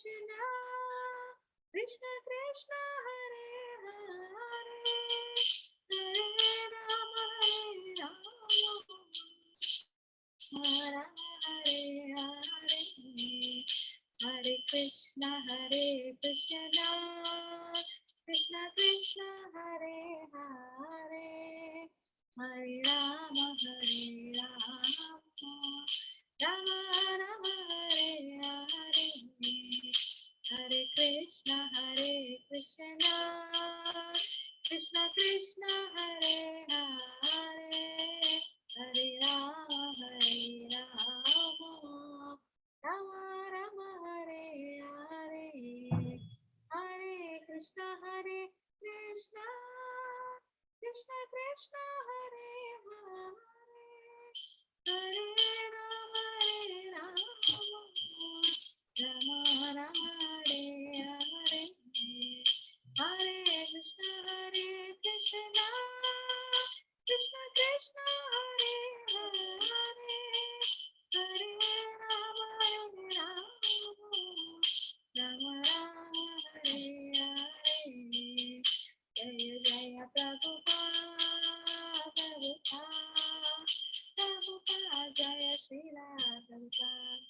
Krishna, Krishna Krishna, Hare Hare, Hare Rama, Hare Hare, Hare Krishna, Krishna Krishna, Hare Hare, Hare Rama, Rama Rama, Hare Hare, Hare Krishna, Krishna Krishna, Hare Hare, Hare Rama, Rama Rama, Hare Hare, Hare Krishna, Krishna Krishna Krishna, Hare Hare, Hare Rama, Rama Rama, Hare Hare, Hare Krishna, Krishna Krishna Krishna, Hare Hare, Hare Rama, Rama Rama, Hare Hare. Jaya Jaya Prabhupada, Prabhupada, Jaya Srila Prabhupada.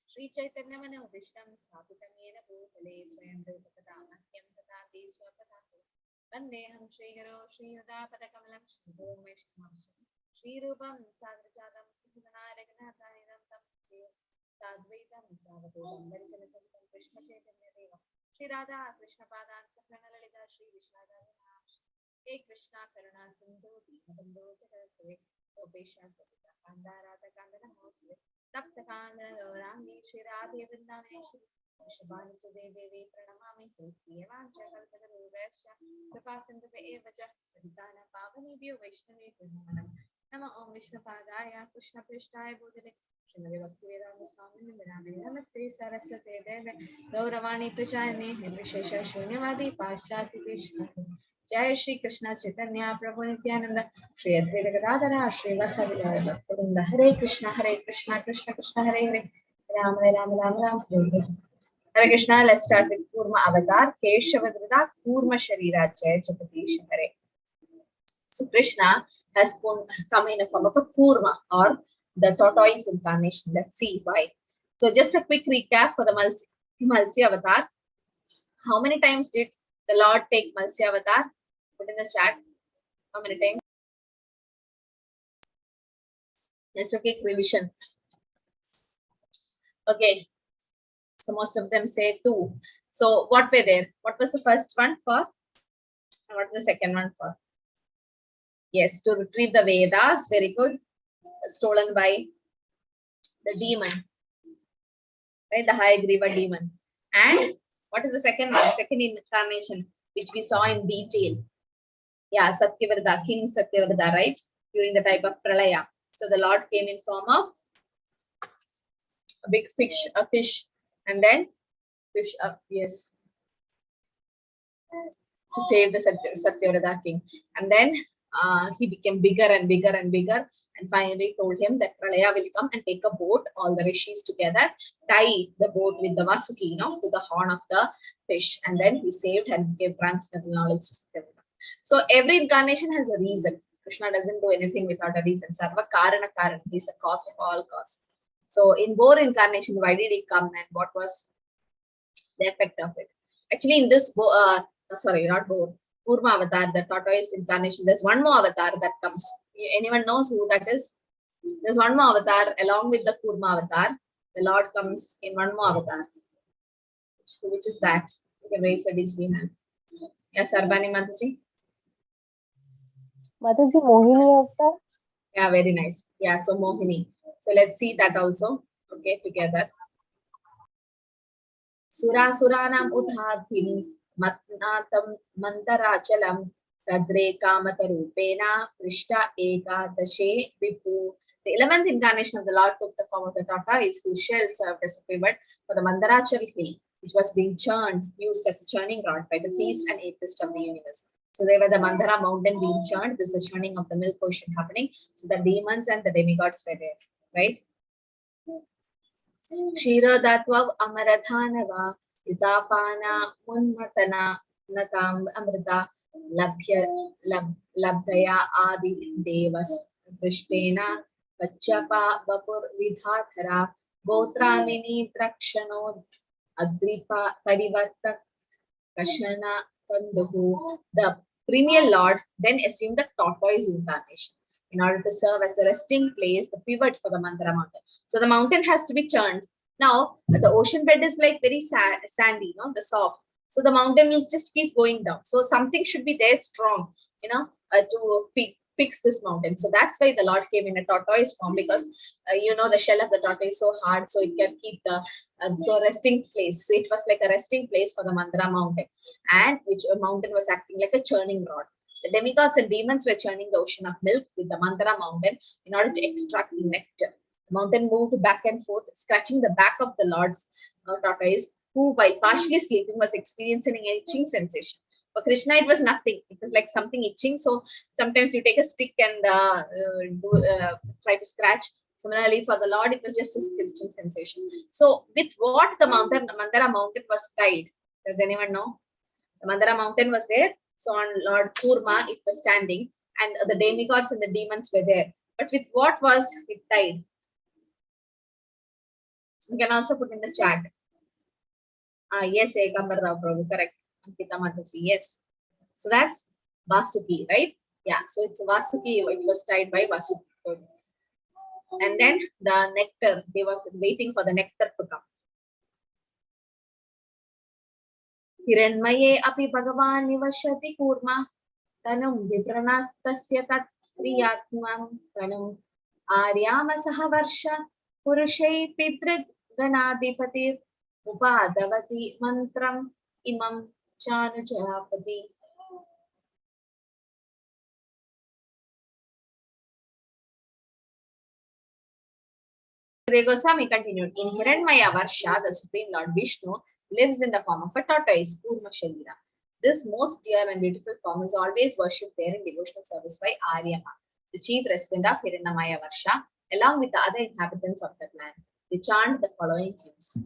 Shri Chaitanya Manobishtam Sthapitam Yena Bhutale Swayam Rupa Mahyam Tatati Swapatato Vandeham Shri Guru Shri Yuda Padakamalam Shri Guru Vaishnavamsam Shri Rupam Sadrajatam Siddhana Raghunathanidam Tam Siddhi Sadvaitam Savatam Varijana Sahitam Krishna Chaitanya Deva Shri Radha Krishna Padan Sakrana Lalita Shri Vishwada Hey Krishna Karuna Sindhu Dinabandhu Jagadatve Gopesha Gopika Kanda Radha Kandana Mosle Tapta Kandana Gaurangi Shri Radhe Vrindaveshri Vrishabhani Sudevi Pranamami Hriya Vancha Kalpataru Vaishya Kripasindhave Evaja Praditana Pavanibhyo Vaishnavi Purnanam Nama Om Vishnapadaya Krishna Prishtaya Bodhine Srimati Bhakti Vedanta Swami Nirmane Namaste Saraswate Deve Gauravani Prajayane Nirvishesha Shunyavadi Paschati Krishna Jai Shri Krishna Chaitanya Prabhu Nityananda Shri Advaita Gadadhara Shri Vasari Govinda Hare Krishna Krishna Krishna Hare Hare Ram Ram Ram Ram Hare Hare. Hare Krishna. Let's start with Kurma Avatar Keshavadrida Kurma Sharira Jai Jagadish Hare. So Krishna has come in a form of a Kurma or the tortoise incarnation. Let's see why. So just a quick recap for the Malsi Avatar. How many times did the Lord take Malsi Avatar? Put in the chat. How many times? Just a quick revision. Okay. So most of them say 2. So what were there? What was the first one for? And what was the second one for? Yes, to retrieve the Vedas. Very good. Stolen by the demon. Right? The Hayagriva demon. And what is the second one? Second incarnation, which we saw in detail. Yeah, Satyavrata, King Satyavrata, right? During the type of Pralaya. So the Lord came in form of a big fish, and then fish up, yes, to save the Satyavrata king. And then he became bigger and bigger and bigger, and finally told him that Pralaya will come and take a boat, all the rishis together, tie the boat with the Vasuki, to the horn of the fish, and then he saved and gave transcendental knowledge to Satyavrata. So every incarnation has a reason. Krishna doesn't do anything without a reason. Sarva Karana Karan, he is the cause of all cause. So in Boar incarnation, why did he come and what was the effect of it? Actually, in this, sorry, not Boar, Kurma Avatar, the tortoise incarnation, there's one more avatar that comes. Anyone knows who that is? There's one more avatar along with the Kurma Avatar. The Lord comes in one more avatar. Which is that? You can raise a DC hand. Yes, Arbani Mataji. Mataji, Mohini Avatar. Yeah, very nice. Yeah, so Mohini. So let's see that also. Okay, together. Sura Suranam Udhathim Matnatam Mantarachalam Tadre Kamatarupena Krishta Eka Dashe Vipu. The 11th incarnation of the Lord took the form of the tortoise whose shell served as a pivot for the Mandarachal hill, which was being churned, used as a churning rod by the priest and atheist of the universe. So they were the Mandara mountain being churned. This is the churning of the milk ocean happening. So the demons and the demigods were there, right? Kshirodatvav amaradhanava yudapana munmatana natam amrita labdaya adi devas krishtena vachapa vapur vidhathara gotramini trakshano adripa parivarta kashana kanduhu. The premier lord then assumed the tortoise incarnation in order to serve as a resting place, the pivot for the Mandara mountain. So the mountain has to be churned. Now the ocean bed is like very sandy, the soft. So the mountain will just keep going down. So something should be there strong, to fix this mountain. So that's why the Lord came in a tortoise form, because the shell of the tortoise is so hard, so it can keep the resting place. So it was like a resting place for the Mandara mountain, and which a mountain was acting like a churning rod. The demigods and demons were churning the ocean of milk with the Mandara mountain in order to extract nectar. The mountain moved back and forth, scratching the back of the Lord's tortoise, who, while partially sleeping, was experiencing an itching sensation. For Krishna, it was nothing. It was like something itching. So sometimes you take a stick and try to scratch. Similarly, for the Lord, it was just a itching sensation. So with what the Mandara mountain was tied? Does anyone know? The Mandara mountain was there. So on Lord Kurma, it was standing, and the demigods and the demons were there. But with what was it tied? You can also put in the chat. Yes, Ekambar Rao Prabhu, correct. Ankita Mataji, yes. So that's Vasuki, right? Yeah, so it's Vasuki, it was tied by Vasuki. And then the nectar, they was waiting for the nectar to come. Hiranmaye api Bhagavan nivashati kurma tanum vipranastasya tat kriyatmam tanum aryama sahavarsha purushai pidrig ganadipatir upadavati mantram imam chanujapati. Goswami continued, in Hiranmaya Varsha, the Supreme Lord Vishnu lives in the form of a tortoise, Kurma Sharira. This most dear and beautiful form is always worshipped there in devotional service by Aryama, the chief resident of Hiranmaya Varsha, along with the other inhabitants of that land. They chant the following hymns.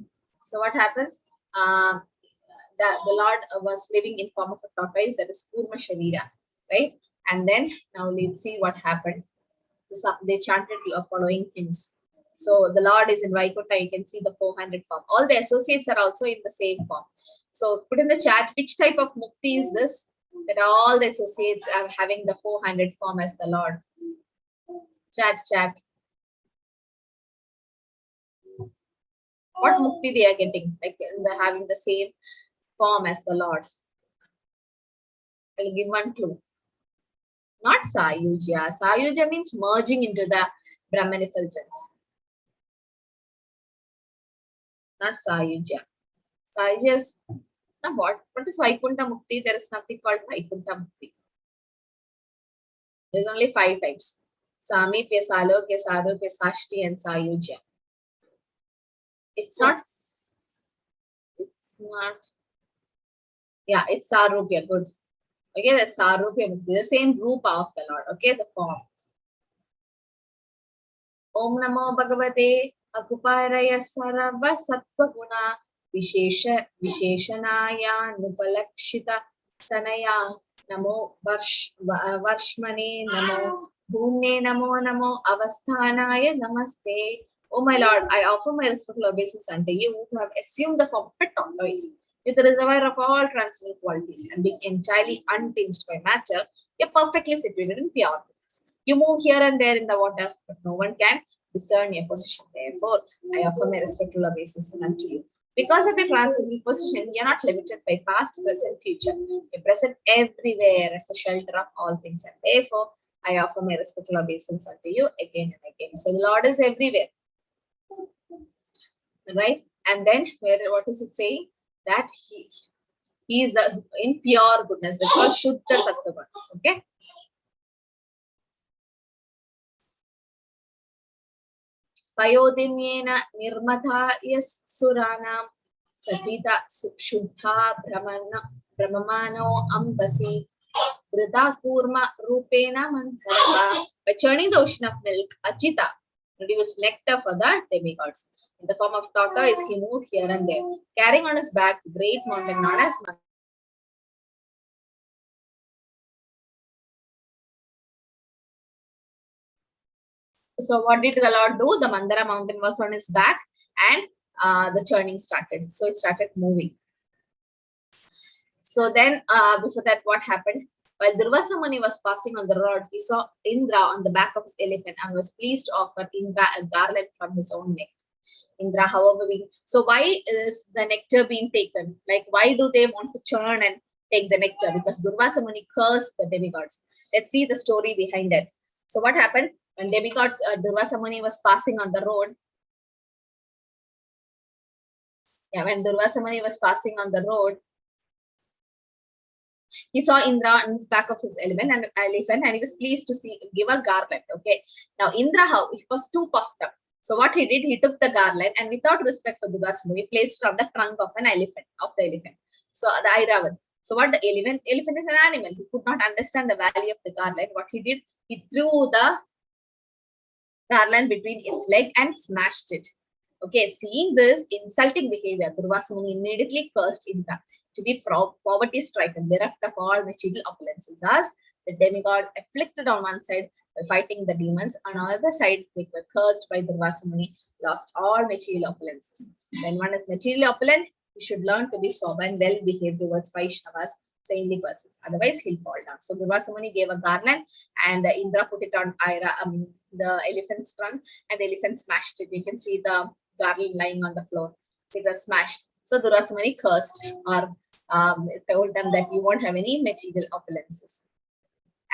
So what happens? The Lord was living in form of a tortoise, that is Kurma Sharira, right? And then now let's see what happened. So they chanted the following hymns. So the Lord is in Vaikuntha, you can see the 400 form. All the associates are also in the same form. So put in the chat, which type of mukti is this? That all the associates are having the 400 form as the Lord. Chat. What mukti they are getting? Like they're having the same form as the Lord. I'll give one clue. Not Sayuja. Sayuja means merging into the Brahman effulgence. Not Sayuja. Sayuja is what? What is Vaikuntha Mukti? There is nothing called Vaikuntha Mukti. There's only 5 types. Samipya, Salokya, Sarupya, Sashti, and Sayuja. It's not. Yeah, it's Sarupya. Good. Okay, that's Sarupya Mukti. The same Rupa of the Lord. Okay, the form. Om Namo Bhagavate Akuparaya Sarva Sattva Guna Visheshanaya Nupalakshita Sanaya Namo Varshmane Namo Bhumne Namo Avasthanaya Namaste. Oh my Lord, I offer my respectful obeisance unto you who have assumed the form of a tortoise with the reservoir of all transcendental qualities, and being entirely untinged by matter, you're perfectly situated in pure goodness. You move here and there in the water, but no one can discern your position. Therefore, I offer my respectful obeisance unto you. Because of your transcendental position, you are not limited by past, present, future. You're present everywhere as a shelter of all things, and therefore, I offer my respectful obeisance unto you again and again. So the Lord is everywhere, right? And then, what is it saying? That he is in pure goodness. That's called Shuddha Sattva. Okay. Payodimyena nirmata yas suranam satita shuddha brahmamano ambasi Grita Kurma Rupena Manthara. By churning the ocean of milk, Ajita produced nectar for the demigods. In the form of tortoise, he moved here and there, carrying on his back great mountain known as Mandara. So what did the Lord do? The Mandara mountain was on his back, and the churning started. So it started moving. So then before that, what happened? While Durvasa Muni was passing on the road, he saw Indra on the back of his elephant and was pleased to offer Indra a garland from his own neck. Indra, however, so why is the nectar being taken? Like, why do they want to churn and take the nectar? Because Durvasa Muni cursed the demigods. Let's see the story behind it. So what happened when demigods, Durvasa Muni was passing on the road? Yeah, when Durvasa Muni was passing on the road, he saw Indra on the back of his elephant, and he was pleased to give a garland. Okay. Now Indra, how he was too puffed up. So what he did, he took the garland and without respect for Durvasa Muni, placed from the trunk of an elephant, So the Airavat. So what the elephant is an animal. He could not understand the value of the garland. What he did, he threw the garland between its leg and smashed it. Okay, seeing this insulting behavior, Durvasa Muni immediately cursed Indra to be poverty stricken, bereft of all material opulences. Thus, the demigods afflicted on one side by fighting the demons, on the other side, they were cursed by Durvasa Muni, lost all material opulences. When one is materially opulent, he should learn to be sober and well behaved towards Vaishnavas, saintly persons. Otherwise, he'll fall down. So Durvasa Muni gave a garland, and Indra put it on the elephant's trunk, and the elephant smashed it. You can see the garland lying on the floor. So it was smashed. So Durvasa Muni cursed or told them that you won't have any material opulences.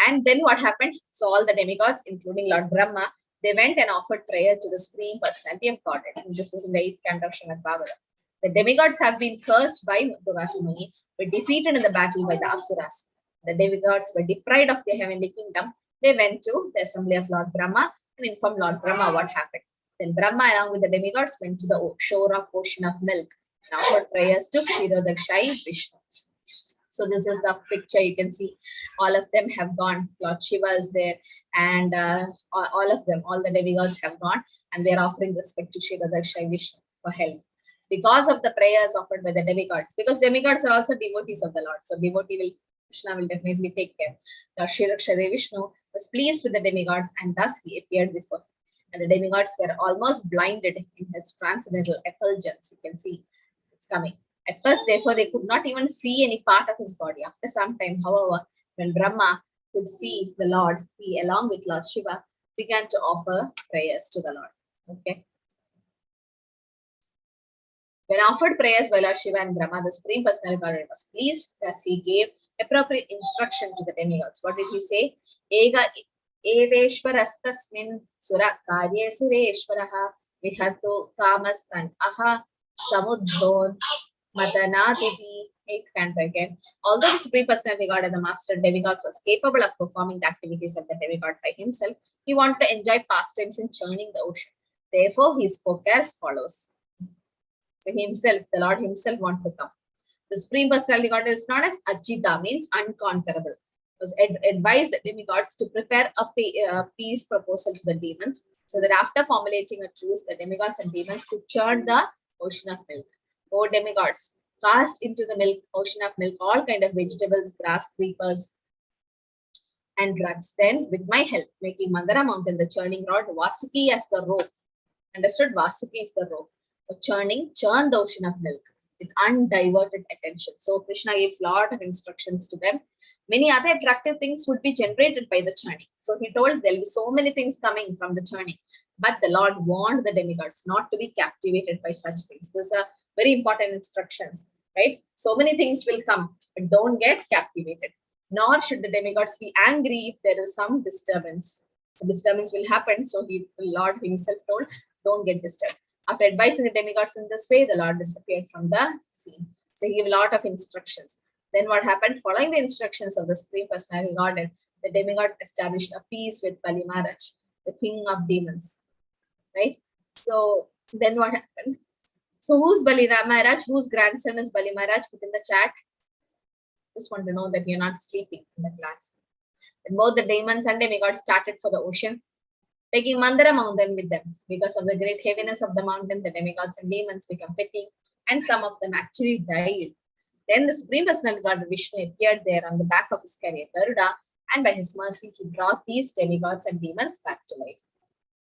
And then what happened? So all the demigods, including Lord Brahma, they went and offered prayer to the Supreme Personality of Godhead. And this is in the 8th canto of Srimad Bhagavatam. The demigods have been cursed by Durvasa Muni, were defeated in the battle by the Asuras. The demigods were deprived of their heavenly kingdom. They went to the assembly of Lord Brahma and informed Lord Brahma what happened. Then Brahma, along with the demigods, went to the shore of ocean of milk and offered prayers to Kshirodakshai Vishnu. So this is the picture. You can see all of them have gone. Lord Shiva is there, and all of them, all the demigods have gone, and they are offering respect to Kshirodakshai Vishnu for help. Because of the prayers offered by the demigods, because demigods are also devotees of the Lord. So Krishna will definitely take care. Lord Kshirodakshai Vishnu was pleased with the demigods, and thus he appeared before him. And the demigods were almost blinded in his transcendental effulgence. You can see it's coming. At first, therefore, they could not even see any part of his body. After some time, however, when Brahma could see the Lord, he, along with Lord Shiva, began to offer prayers to the Lord. Okay. When offered prayers by Lord Shiva and Brahma, the Supreme Personality of Godhead was pleased as he gave appropriate instruction to the demigods. What did he say? Ega Eveshwarastasmin Sura Karye Sureshwaraha Vihatu Kamastan Aha Samudbon Matanadivi. 8th canto again. Although the Supreme Personality of God and the Master Demigods was capable of performing the activities of the demigod by himself, he wanted to enjoy pastimes in churning the ocean. Therefore, he spoke as follows. So himself, the Lord himself wanted to come. The Supreme Personality of God is known as Ajita, means unconquerable. It was advised the demigods to prepare a peace proposal to the demons, so that after formulating a truce, the demigods and demons could churn the ocean of milk. O demigods, cast into the ocean of milk all kind of vegetables, grass, creepers, and drugs. Then, with my help, making Mandara mountain the churning rod, Vasuki as the rope. Understood? Vasuki is the rope. For churn the ocean of milk with undiverted attention. So Krishna gives a lot of instructions to them. Many other attractive things would be generated by the churning. So he told there'll be so many things coming from the churning. But the Lord warned the demigods not to be captivated by such things. Those are very important instructions, right? So many things will come, but don't get captivated. Nor should the demigods be angry if there is some disturbance. The disturbance will happen. So the Lord himself told, don't get disturbed. After advising the demigods in this way, the Lord disappeared from the scene. So he gave a lot of instructions. Then what happened? Following the instructions of the Supreme Personality Godhead, the demigods established a peace with Bali Maharaj, the king of demons. Right? So then what happened? So who's Bali Maharaj? Whose grandson is Bali Maharaj? Put in the chat. Just want to know that you're not sleeping in the class. Then both the demons and demigods started for the ocean, taking Mandara mountain with them. Because of the great heaviness of the mountain, the demigods and demons became fatigued, and some of them actually died. Then the Supreme Personality God Vishnu appeared there on the back of his carrier Garuda, and by his mercy, he brought these demigods and demons back to life.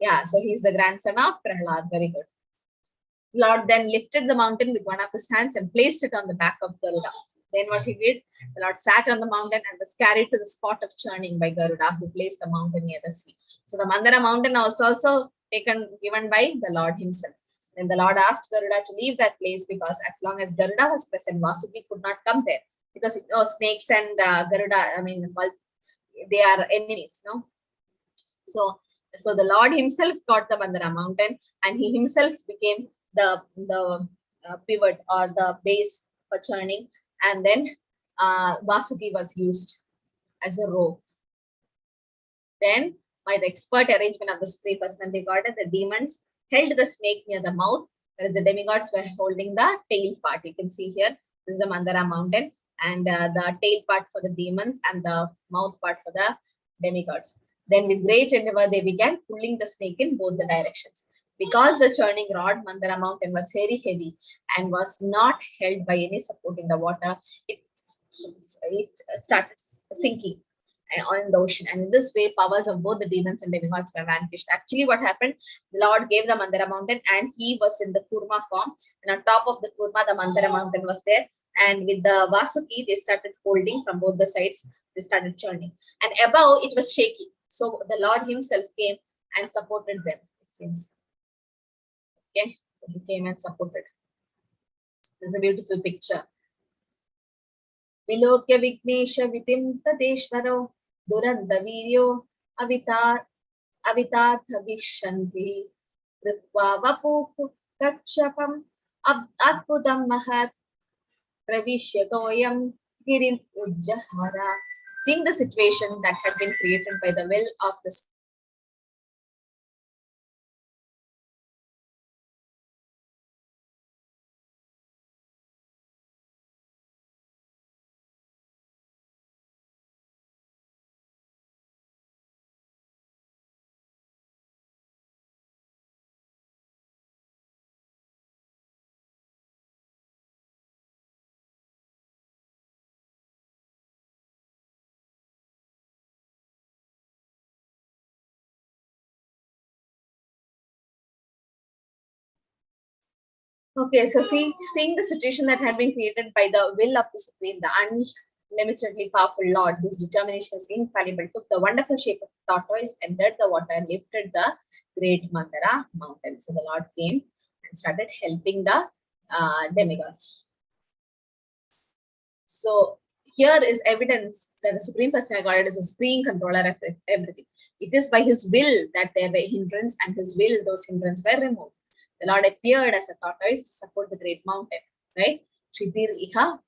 Yeah, so he's the grandson of Prahlad. Very good. Lord then lifted the mountain with one of his hands and placed it on the back of Garuda. Then what he did, the Lord sat on the mountain and was carried to the spot of churning by Garuda, who placed the mountain near the sea. So the Mandara mountain was also given by the Lord himself. Then the Lord asked Garuda to leave that place because as long as Garuda was present, Vasuki could not come there because snakes and Garuda, well, they are enemies, no? So the Lord himself got the Mandara mountain, and he himself became the pivot or the base for churning, and then Vasuki was used as a rope. Then, by the expert arrangement of the Supreme Personality Godhead, the demons held the snake near the mouth, whereas the demigods were holding the tail part. You can see here, this is the Mandara mountain, and the tail part for the demons and the mouth part for the demigods. Then with great endeavor, they began pulling the snake in both the directions. Because the churning rod, Mandara mountain, was very heavy and was not held by any support in the water, it started sinking on the ocean. And in this way, powers of both the demons and demigods were vanished. Actually, what happened, the Lord gave the Mandara mountain and he was in the Kurma form. And on top of the Kurma, the Mandara mountain was there. And with the Vasuki, they started folding from both the sides. They started churning. And above, it was shaky. So the Lord himself came and supported them, it seems. Okay, so he came and supported. This is a beautiful picture. Vilokya Vignesha Vitim Tadeshvaro Duranda Viryo Avitatha Vishanti Ritva Vapu Kakshapam Adbudam Mahat Pravishyatoyam Girim Ujjahara. Seeing the situation that had been created by the will of the Okay, so seeing the situation that had been created by the will of the Supreme, the unlimitedly powerful Lord, whose determination is infallible, took the wonderful shape of tortoise, entered the water, and lifted the great Mandara mountain. So the Lord came and started helping the demigods. So here is evidence that the Supreme Personality Godhead is a supreme controller of everything. It is by his will that there were hindrance, and his will those hindrances were removed. The Lord appeared as a tortoise to support the great mountain, right? Shidir iha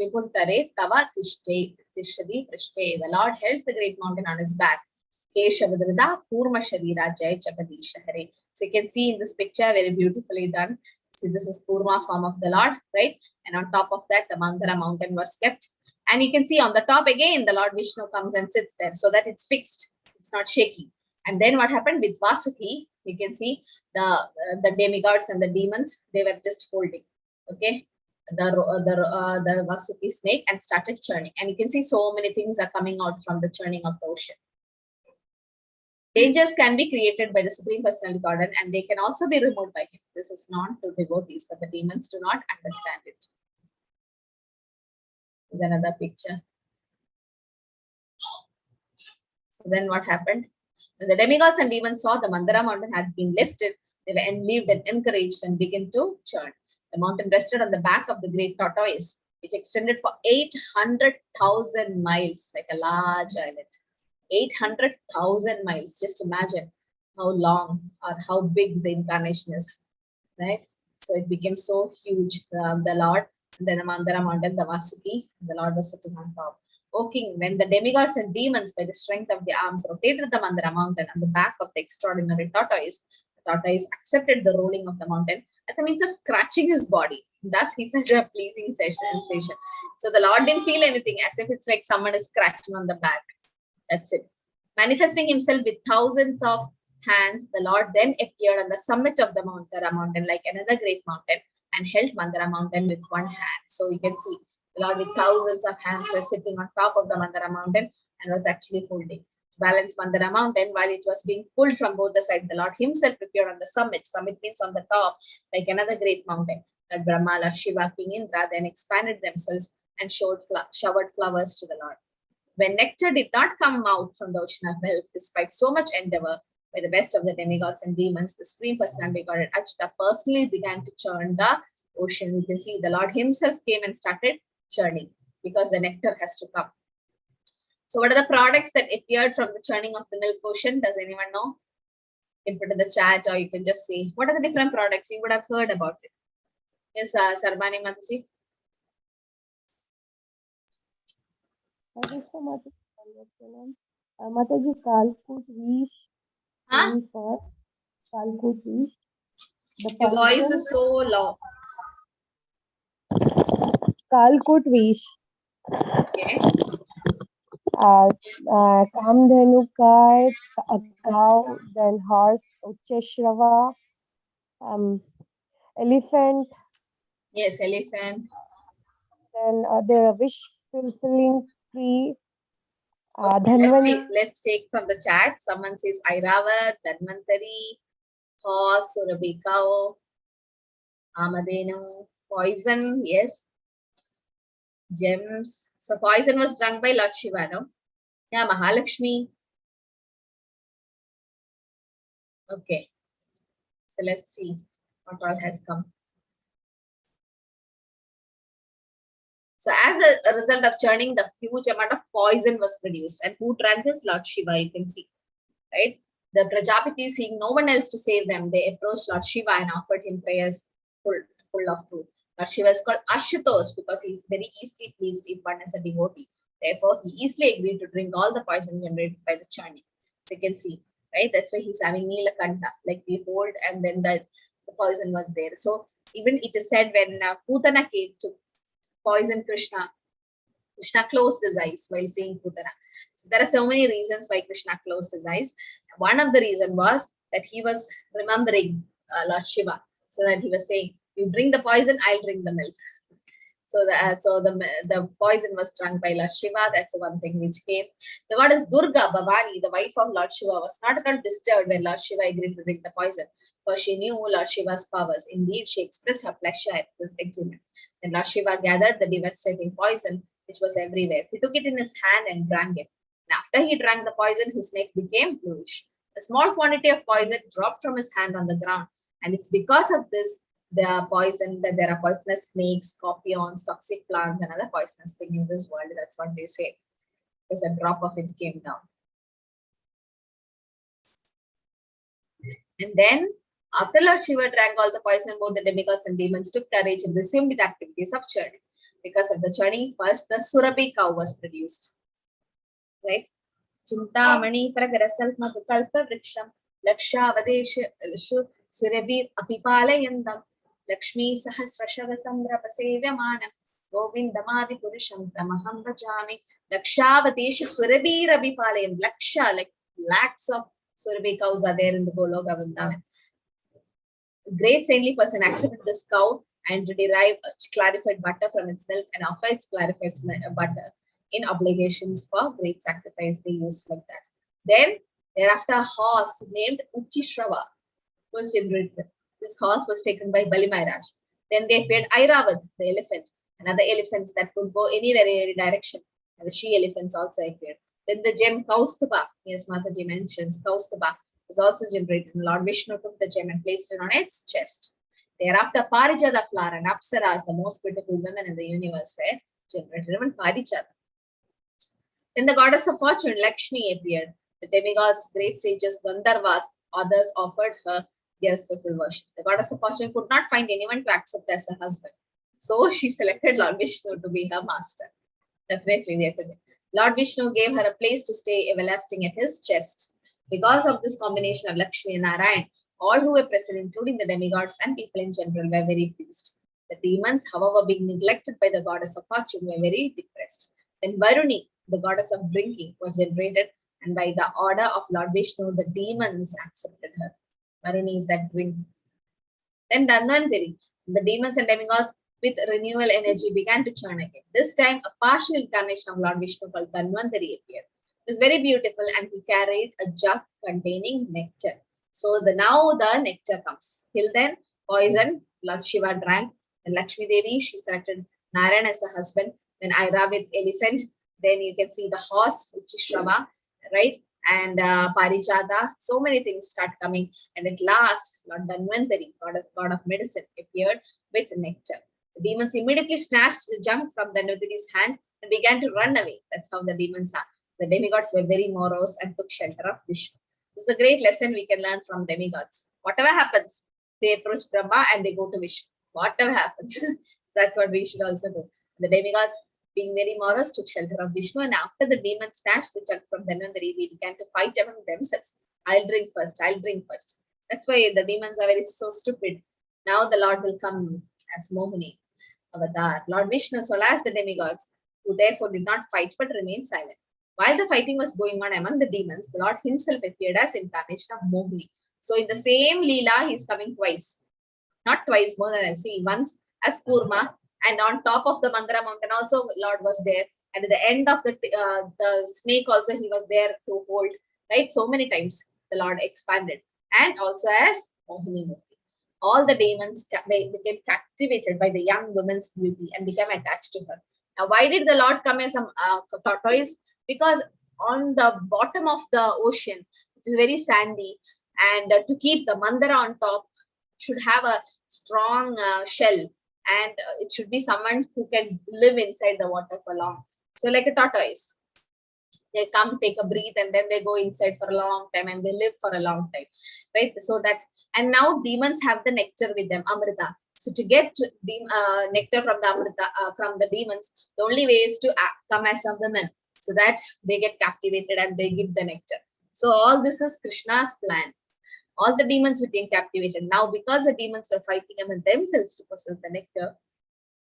vipultare tava tishte tishadi prishte. The Lord held the great mountain on his back. Keshavadrida Kurma Sharira Jai Jagadisha Hare. So you can see in this picture, very beautifully done. See, this is Kurma form of the Lord, right? And on top of that, the Mandara mountain was kept. And you can see on the top again, the Lord Vishnu comes and sits there so that it's fixed. It's not shaking. And then what happened with Vasuki, you can see the demigods and the demons, they were just holding, okay, the Vasuki snake and started churning. And you can see so many things are coming out from the churning of the ocean. Dangers can be created by the Supreme Personality Godhead, and they can also be removed by him. This is known to devotees, but the demons do not understand it. Here's another picture. So then what happened? When the demigods and demons saw the Mandara mountain had been lifted, they were enlivened and encouraged and began to churn. The mountain rested on the back of the great tortoise, which extended for 800,000 miles, like a large island. 800,000 miles. Just imagine how long or how big the incarnation is, right? So it became so huge. The Lord, and then the Mandara mountain, the Vasuki, the Lord was sitting on top. O king, when the demigods and demons, by the strength of their arms, rotated the Mandara mountain on the back of the extraordinary tortoise, The tortoise accepted the rolling of the mountain as a means of scratching his body. Thus, he felt a pleasing sensation. So the Lord didn't feel anything, as if it's like someone is scratching on the back. That's it. Manifesting himself with thousands of hands, the Lord then appeared on the summit of the Mandara mountain like another great mountain and held Mandara mountain with one hand. So you can see the Lord with thousands of hands was sitting on top of the Mandara mountain and was actually holding to balance Mandara mountain while it was being pulled from both the sides. The Lord himself appeared on the summit. Summit means on the top, like another great mountain. That Brahma, Lord Shiva, King Indra then expanded themselves and showered flowers to the Lord. When nectar did not come out from the ocean of milk, despite so much endeavor by the best of the demigods and demons, the Supreme Personality God Achyuta personally began to churn the ocean. You can see the Lord himself came and started churning because the nectar has to come. So what are the products that appeared from the churning of the milk ocean? Does anyone know? You can put in the chat or you can just see. What are the different products? You would have heard about it. Yes, Sarbani Mataji. Mataji, Kalkut wish. Huh? Kalkut wish. Your voice is so low. Kalkut wish. Okay. Kamdhenu kite, a cow, then horse, Ucheshrava, elephant. Yes, elephant. Then there are wish fulfilling tree. Okay, let's take from the chat. Someone says Airavat, Dhanvantari, horse, Surabhi cow, Amadenu, poison, yes. Gems. So poison was drunk by Lord Shiva, no? Yeah, Mahalakshmi. Okay. So let's see what all has come. So as a result of churning, the huge amount of poison was produced. And who drank this? Lord Shiva, you can see. Right? The Prajapati, seeing no one else to save them, they approached Lord Shiva and offered him prayers full of truth. Lord Shiva is called Ashutosh because he is very easily pleased if one is a devotee. Therefore, he easily agreed to drink all the poison generated by the churning. So you can see, right? That's why he's having Nilakanta, like we hold, and then the poison was there. So even it is said when Putana came to poison Krishna closed his eyes while seeing Putana. So there are so many reasons why Krishna closed his eyes. One of the reasons was that he was remembering Lord Shiva. So that he was saying, you drink the poison, I'll drink the milk. So the poison was drunk by Lord Shiva. That's the one thing which came. The goddess Durga, Bhavani, the wife of Lord Shiva, was not at all disturbed when Lord Shiva agreed to drink the poison, for she knew Lord Shiva's powers. Indeed, she expressed her pleasure at this agreement. When Lord Shiva gathered the devastating poison, which was everywhere, he took it in his hand and drank it. And after he drank the poison, his neck became bluish. A small quantity of poison dropped from his hand on the ground, and it's because of this there are poisonous snakes, scorpions, toxic plants, and other poisonous things in this world. That's what they say. Because a drop of it came down. And then, after Lord Shiva drank all the poison, both the demigods and demons took courage and resumed the activities of churning. Because of the churning, first the Surabhi cow was produced. Right? Chintamani Pragarasalp Madhukalpa Vriksham Lakshavadeshu Surabhi Apipalayandam Lakshmi Sahasrashava Samdrapasevyamana Govindamadi Purusham Tamaham Bhajami Lakshavadeshu Surabhi Rabipalayam Laksha, like lakhs of Surabhi cows are there in the Goloka Vrindavan. Great saintly person accepted this cow and to derive clarified butter from its milk and offer its clarified butter in obligations for great sacrifice. They used like that. Then thereafter a horse named Uchishrava was generated. This horse was taken by Bali Maharaj. Then they appeared Airavat, the elephant, and other elephants that could go anywhere in any direction. And the she elephants also appeared. Then the gem Kaustubha, yes, Mataji mentions Kaustubha, was also generated. Lord Vishnu took the gem and placed it on its chest. Thereafter, Parijata flower and Apsaras, the most beautiful women in the universe, were generated. Even Parijata. Then the goddess of fortune, Lakshmi, appeared. The demigods, great sages, Gandharvas, others offered her their respectful worship. The goddess of fortune could not find anyone to accept as her husband. So she selected Lord Vishnu to be her master. Definitely. Lord Vishnu gave her a place to stay everlasting at his chest. Because of this combination of Lakshmi and Narayan, All who were present, including the demigods and people in general, were very pleased. The demons, however, being neglected by the goddess of fortune, were very depressed. Then Varuni, the goddess of drinking, was generated, and by the order of Lord Vishnu, the demons accepted her. Varuni is that drink. Then Dhanvantari, the demons and demigods with renewal energy began to churn again. This time, a partial incarnation of Lord Vishnu called Dhanvantari appeared. It was very beautiful, and he carried a jug containing nectar. So now the nectar comes. Till then, poison Lord Shiva drank. And Lakshmi Devi, she selected Narayan as a husband. Then Airavit elephant. Then you can see the horse, which is Shrava, right? And Parijata. So many things start coming. And at last, Lord Dhanvantari, god of medicine, appeared with nectar. The demons immediately snatched the jug from Dhanvantari's hand and began to run away. That's how the demons are. The demigods were very morose and took shelter of Vishnu. This is a great lesson we can learn from demigods. Whatever happens, they approach Brahma and they go to Vishnu. Whatever happens, that's what we should also do. The demigods, being very morose, took shelter of Vishnu, and after the demons snatched the jug from Dhanvantari, they began to fight among themselves. I'll drink first, I'll drink first. That's why the demons are very so stupid. Now the Lord will come as Mohini avatar. Lord Vishnu solaced the demigods, who therefore did not fight but remained silent. While the fighting was going on among the demons, the Lord himself appeared as incarnation of Mohini. So in the same Leela, he is coming twice. Not twice, more than I see. Once as Kurma, and on top of the Mandara mountain also Lord was there. And at the end of the snake also he was there to hold. Right? So many times the Lord expanded. And also as Mohini Murti. All the demons became captivated by the young woman's beauty and became attached to her. Now, why did the Lord come as a tortoise? Because on the bottom of the ocean, which is very sandy, and to keep the mandara on top, should have a strong shell, and it should be someone who can live inside the water for long. So, like a tortoise, they come, take a breath, and then they go inside for a long time, and they live for a long time, right? So that, and now demons have the nectar with them, Amrita. So to get nectar from the Amrita, from the demons, the only way is to come as a woman, so that they get captivated and they give the nectar. So all this is Krishna's plan. All the demons became captivated. Now, because the demons were fighting among themselves to possess the nectar,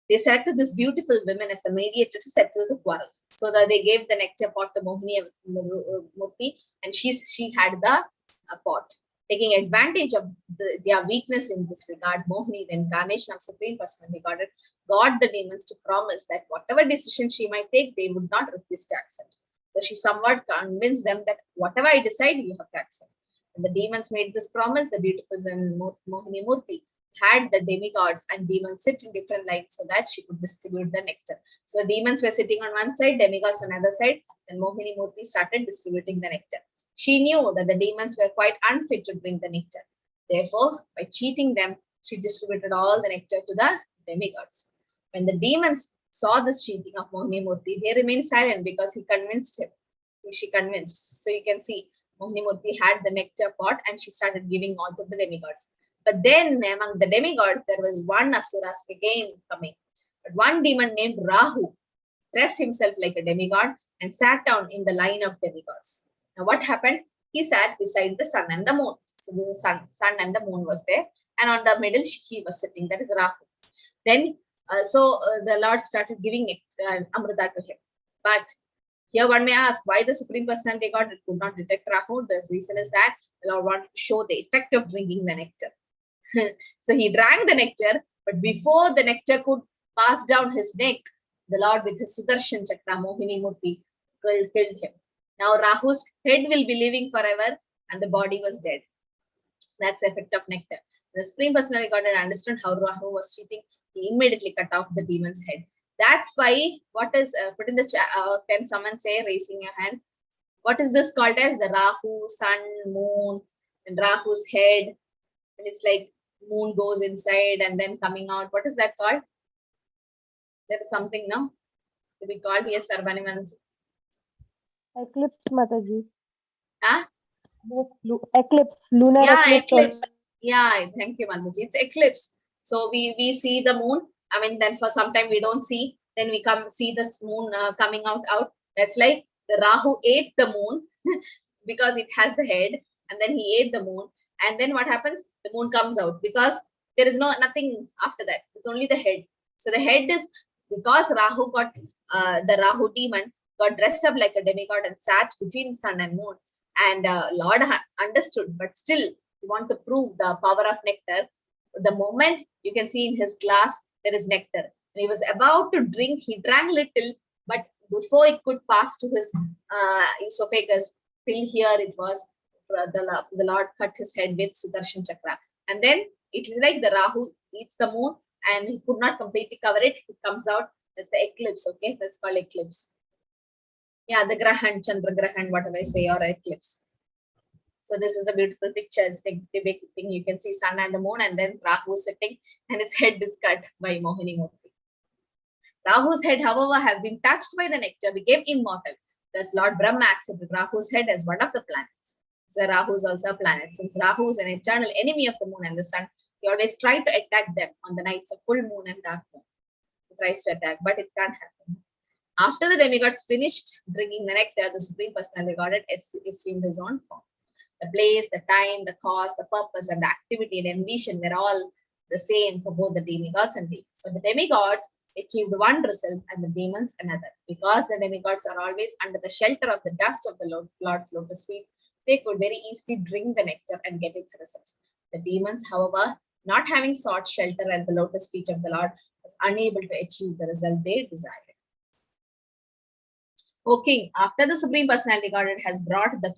they selected this beautiful woman as a mediator to settle the quarrel. So that they gave the nectar pot to Mohini Murti, and she had the pot. Taking advantage of their weakness in this regard, Mohini, the incarnation of Supreme Personality Godhead, got the demons to promise that whatever decision she might take, they would not refuse to accept. So she somewhat convinced them that whatever I decide, you have to accept. When the demons made this promise, the beautiful Mohini Murti had the demigods and demons sit in different lights so that she could distribute the nectar. So demons were sitting on one side, demigods on the other side, and Mohini Murti started distributing the nectar. She knew that the demons were quite unfit to drink the nectar. Therefore, by cheating them, she distributed all the nectar to the demigods. When the demons saw this cheating of Mohini Murti, they remained silent because he convinced him. She convinced. So you can see Mohini Murti had the nectar pot and she started giving all to the demigods. But then among the demigods, there was one Asura again coming. But one demon named Rahu dressed himself like a demigod and sat down in the line of demigods. Now what happened? He sat beside the sun and the moon. So the sun and the moon was there. And on the middle, he was sitting. That is Rahu. Then, the Lord started giving Amrita to him. But here one may ask, why the Supreme Personality God could not detect Rahu? The reason is that the Lord wanted to show the effect of drinking the nectar. So he drank the nectar, but before the nectar could pass down his neck, the Lord with his Sudarshan Chakra, Mohini Murti, killed him. Now Rahu's head will be living forever and the body was dead. That's the effect of nectar. The Supreme Personality God had understood how Rahu was cheating. He immediately cut off the demon's head. That's why, what is, put in the chat, can someone say, raising your hand, what is this called as? The Rahu, sun, moon, and Rahu's head. And it's like moon goes inside and then coming out. What is that called? There is something, no? To be called, yes, Sarvaniman. Eclipse, Mataji. Huh? Eclipse, lunar eclipse. Yeah, thank you, Mataji. It's eclipse. So we see the moon. I mean, then for some time we don't see. Then we come see the moon coming out. That's like the Rahu ate the moon because it has the head, and then he ate the moon. and then what happens? The moon comes out because there is nothing after that. It's only the head. So the head is because Rahu got the Rahu demon got dressed up like a demigod and sat between sun and moon. And Lord understood, but still he want to prove the power of nectar. The moment you can see in his glass, there is nectar. And he was about to drink, he drank little, but before it could pass to his esophagus, till here it was, the Lord cut his head with Sudarshan Chakra. And then it is like the Rahu eats the moon and he could not completely cover it. It comes out. That's the eclipse, okay? That's called eclipse. Yeah, the Grahan, Chandra Grahan, whatever I say, or eclipse. So this is a beautiful picture. It's like the big thing. You can see sun and the moon, and then Rahu sitting, and his head is cut by Mohini Murthy. Rahu's head, however, have been touched by the nectar, became immortal. Thus, Lord Brahma accepted Rahu's head as one of the planets. So Rahu is also a planet. Since Rahu is an eternal enemy of the moon and the sun, he always tried to attack them on the nights of full moon and dark moon. He tries to attack, but it can't happen. After the demigods finished drinking the nectar, the Supreme Personality Godhead assumed his own form. The place, the time, the cause, the purpose, and the activity and ambition were all the same for both the demigods and demons. But the demigods achieved one result and the demons another. Because the demigods are always under the shelter of the dust of the Lord's lotus feet, they could very easily drink the nectar and get its result. The demons, however, not having sought shelter at the lotus feet of the Lord, was unable to achieve the result they desired. O King, after the Supreme Personality Godhead has brought the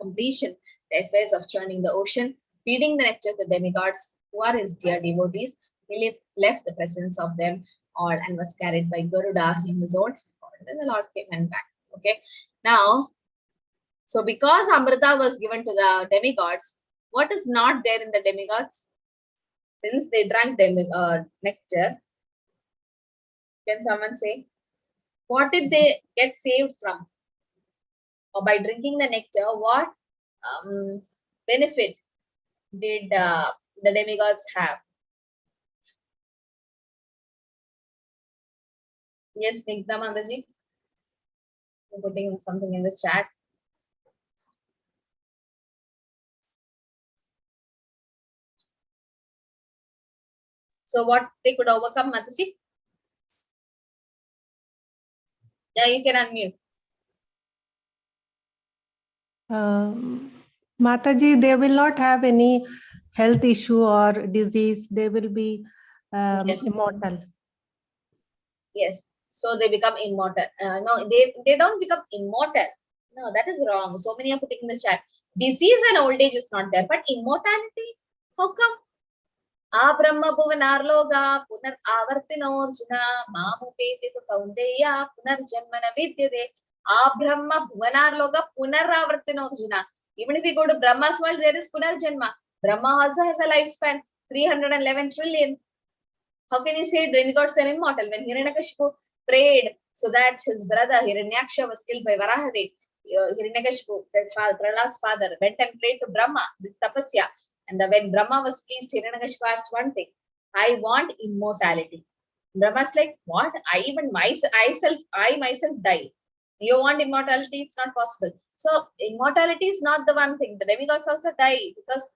completion the affairs of churning the ocean, feeding the nectar of the demigods, who are his dear devotees, he left the presence of them all and was carried by Garuda in his own form. Then the Lord came and back. Okay. Now, so because Amrita was given to the demigods, what is not there in the demigods? Since they drank nectar, can someone say? What did they get saved from? Or by drinking the nectar, what benefit did the demigods have? Yes, Nigda Mandaji, I'm putting something in the chat. So what they could overcome, Mataji? Yeah, you can unmute. Mataji, they will not have any health issue or disease. They will be Yes. immortal. Yes. So they become immortal. No, they don't become immortal. No, that is wrong. So many are putting in the chat. Disease and old age is not there, but immortality, how come? Brahma bhuvanarloga punar avartinorjuna mamupeti tu kaundeya punar janmana vidyade. Brahma bhuvanarloga punar avartinorjuna. Even if we go to Brahma's world, there is punar janma. Brahma also has a lifespan 311 trillion. How can you say demigods are immortal? When Hiranyakashipu prayed so that his brother Hiranyaksha was killed by Varahadev, Hiranyakashipu, that's Prahlad's father, went and prayed to Brahma with tapasya. And when Brahma was pleased, Hiranyakashipu asked one thing: I want immortality. Brahma's like, what? I myself die. You want immortality? It's not possible. So immortality is not the one thing. The demigods also die because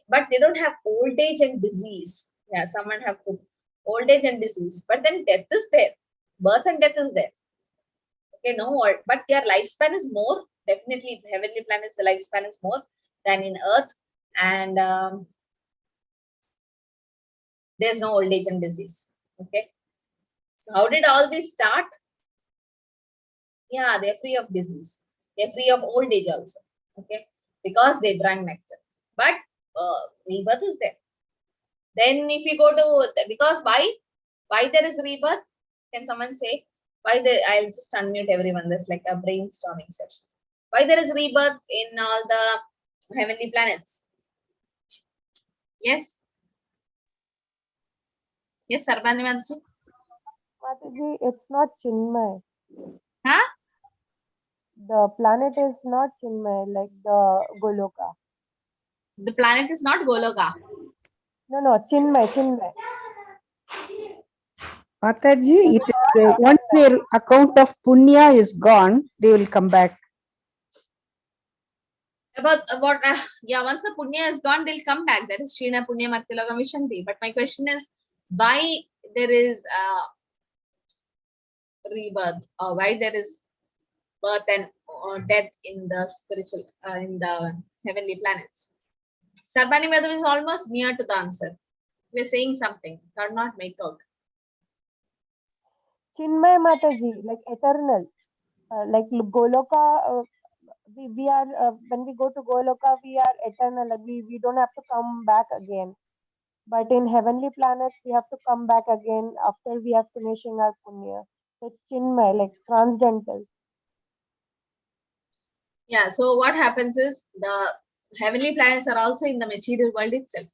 but they don't have old age and disease. Yeah, someone have put old age and disease, but then death is there. Birth and death is there. Okay, no, but their lifespan is more. Definitely, heavenly planets, the lifespan is more than in Earth, and there's no old age and disease. Okay, so how did all this start? Yeah, they're free of disease. They're free of old age also. Okay, because they drank nectar. But rebirth is there. Then if you go to, because why there is rebirth? Can someone say why there? I'll just unmute everyone. There's like a brainstorming session. Why there is rebirth in all the heavenly planets? Yes. Yes, Sarvani Mansu. Mataji, it's not Chinmay. Huh? The planet is not Chinmay, like the Goloka. The planet is not Goloka. No, Chinmay. Mataji, it is, once their account of punya is gone, they will come back. About yeah, once the punya is gone, they'll come back. That is Shrina Punya Martilogam Vishanti. But my question is, why there is rebirth, or why there is birth and death in the spiritual, in the heavenly planets? Sarbani Madhav is almost near to the answer. We're saying something, cannot make out. Chinmay Mataji, like eternal. Like Goloka, we are, when we go to Goloka, we are eternal. Like we don't have to come back again. But in heavenly planets, we have to come back again after we are finishing our punya. So it's Chinmay, like transcendental. Yeah, so what happens is the heavenly planets are also in the material world itself.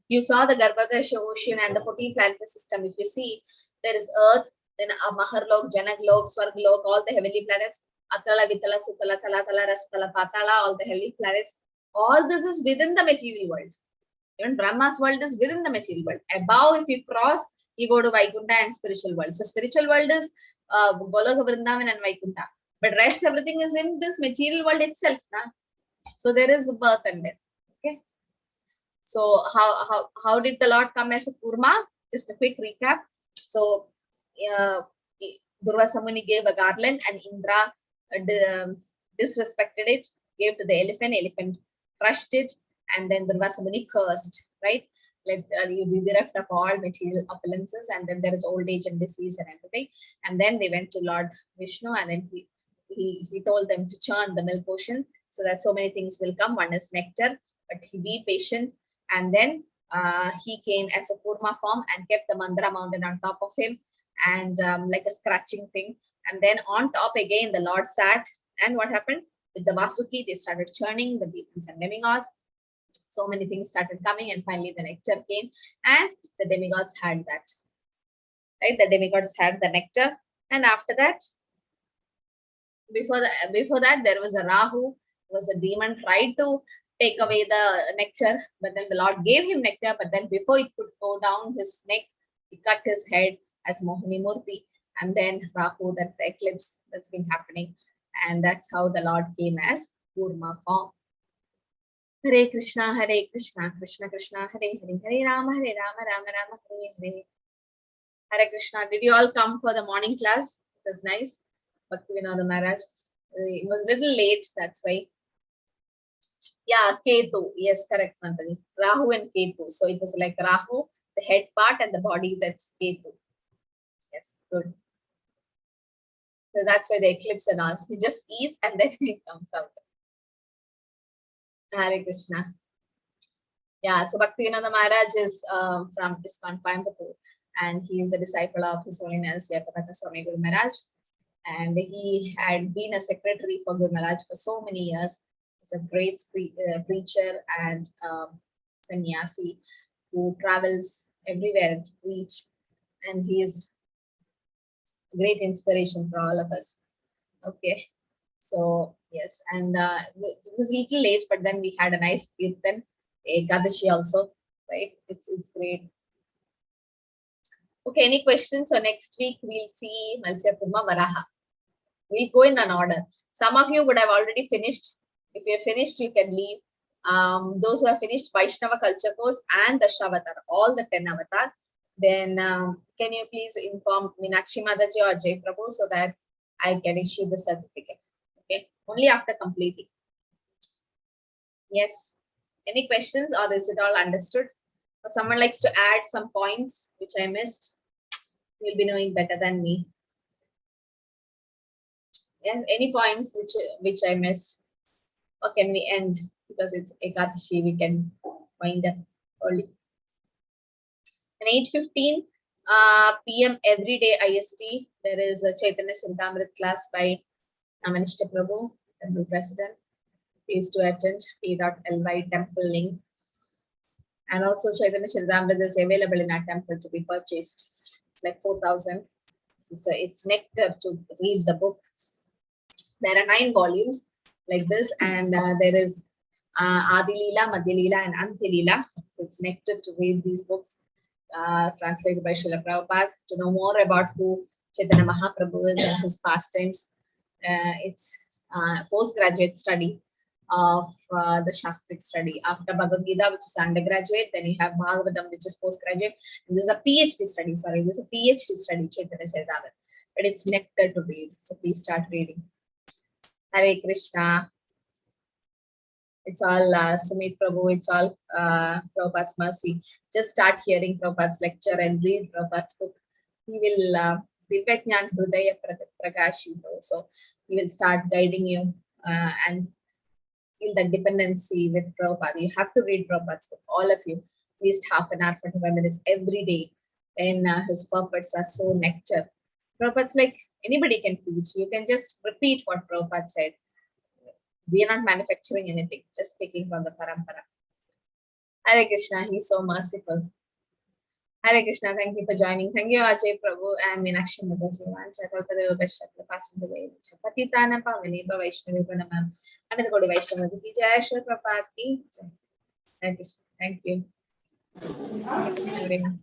You saw the Garbhodesha ocean and the 14 planetary system. If you see, there is Earth, then Maharlok, Janaglok, Swarglok, all the heavenly planets, Atala, Vitala, Sutala, Talatala, Rastala, Patala, all the heavenly planets. All this is within the material world. Even Brahma's world is within the material world. Above, if you cross, you go to Vaikuntha and spiritual world. So spiritual world is Goloka, Vrindavan and Vaikuntha. But rest everything is in this material world itself. Na? So there is birth and death. Okay. So how did the Lord come as a Kurma? Just a quick recap. So Durvasa Muni gave a garland and Indra disrespected it, gave to the elephant crushed it, and then Durvasa Muni cursed, right? Let you be bereft of all material opulences, and then there is old age and disease and everything. And then they went to Lord Vishnu, and then he told them to churn the milk ocean so that so many things will come. One is nectar, but he be patient. And then he came as a Kurma form and kept the Mandara mountain on top of him, and like a scratching thing. And then on top again, the Lord sat. And what happened? With the Vasuki, they started churning the demons and demigods. So many things started coming, and finally the nectar came, and the demigods had that. Right? The demigods had the nectar. And after that, before that, there was a Rahu, was a demon, tried to take away the nectar, but then the Lord gave him nectar, but then before it could go down his neck, he cut his head as Mohini Murti, and then Rahu, that's the eclipse that's been happening, and that's how the Lord came as Kurma form. Hare Krishna, Krishna Krishna, Hare Hare, Hare Rama, Rama Rama, Hare Hare. Hare Krishna. Did you all come for the morning class? It was nice. Bhakti Vinod Maharaj. It was a little late, that's why. Yeah, Ketu. Yes, correct, Mandali. Rahu and Ketu. So it was like Rahu, the head part, and the body, that's Ketu. Yes, good. So that's why the eclipse and all. He just eats and then he comes out. Hare Krishna. Yeah, so Bhakti Vinod Maharaj is from ISKCON Coimbatore, and he is a disciple of His Holiness Jayapataka Swami Guru Maharaj. And he had been a secretary for Guru Maharaj for so many years. He's a great preacher and sannyasi who travels everywhere to preach, and he is a great inspiration for all of us. Okay, so yes, and it was a little late, but then we had a nice kirtan, Ekadashi also, right? It's great. Okay, any questions? So next week we'll see Matsya Kurma Varaha. We'll go in an order. Some of you would have already finished. If you're finished, you can leave. Those who have finished Vaishnava Culture Course and the Shavatar, all the 10 avatar, then can you please inform Meenakshi Mataji or Jay Prabhu so that I can issue the certificate? Okay, only after completing. Yes. Any questions, or is it all understood? Or someone likes to add some points which I missed? You'll be knowing better than me. Yes, any points which I missed? Or can we end? Because it's Ekadashi, we can wind up early. And 8:15 p.m. every day IST, there is a Chaitanya Chintamrit class by Namanishta Prabhu, Temple President. Please to attend t.ly temple link. And also Chaitanya Chintamrit is available in our temple to be purchased. It's like 4,000. It's nectar to read the book. There are 9 volumes like this, and there is Adi Leela, Madhya Leela, and Antya Leela. So it's nectar to read these books, translated by Srila Prabhupada. To know more about who Chaitanya Mahaprabhu is and his pastimes, it's postgraduate study. of the Shastric study. After Bhagavad Gita, which is undergraduate, then you have Bhagavatam, which is postgraduate. And this is a PhD study. Sorry, this is a PhD study, Chaitanya Charitamrita. But it's nectar to read. So please start reading. Hare Krishna. It's all Sumit Prabhu. It's all Prabhupada's mercy. Just start hearing Prabhupada's lecture and read Prabhupada's book. He will Divya Jnana Hridaya Prakashito. So he will start guiding you and feel the dependency with Prabhupada. You have to read Prabhupada's book, all of you, at least half an hour, 45 minutes every day. And his purports are so nectar. Prabhupada's like anybody can teach. You can just repeat what Prabhupada said. We are not manufacturing anything, just taking from the parampara. Hare Krishna, he's so merciful. Hare Krishna, thank you for joining. Thank you, Ajay Prabhu and Meenakshi Mataji. Passing the way. Patitana Pavani, Vaishnavi Pranamam. Another good Vaishnavi. Jai Shri Prabhupada ki jai. Hare Krishna, thank you. Hare Krishna.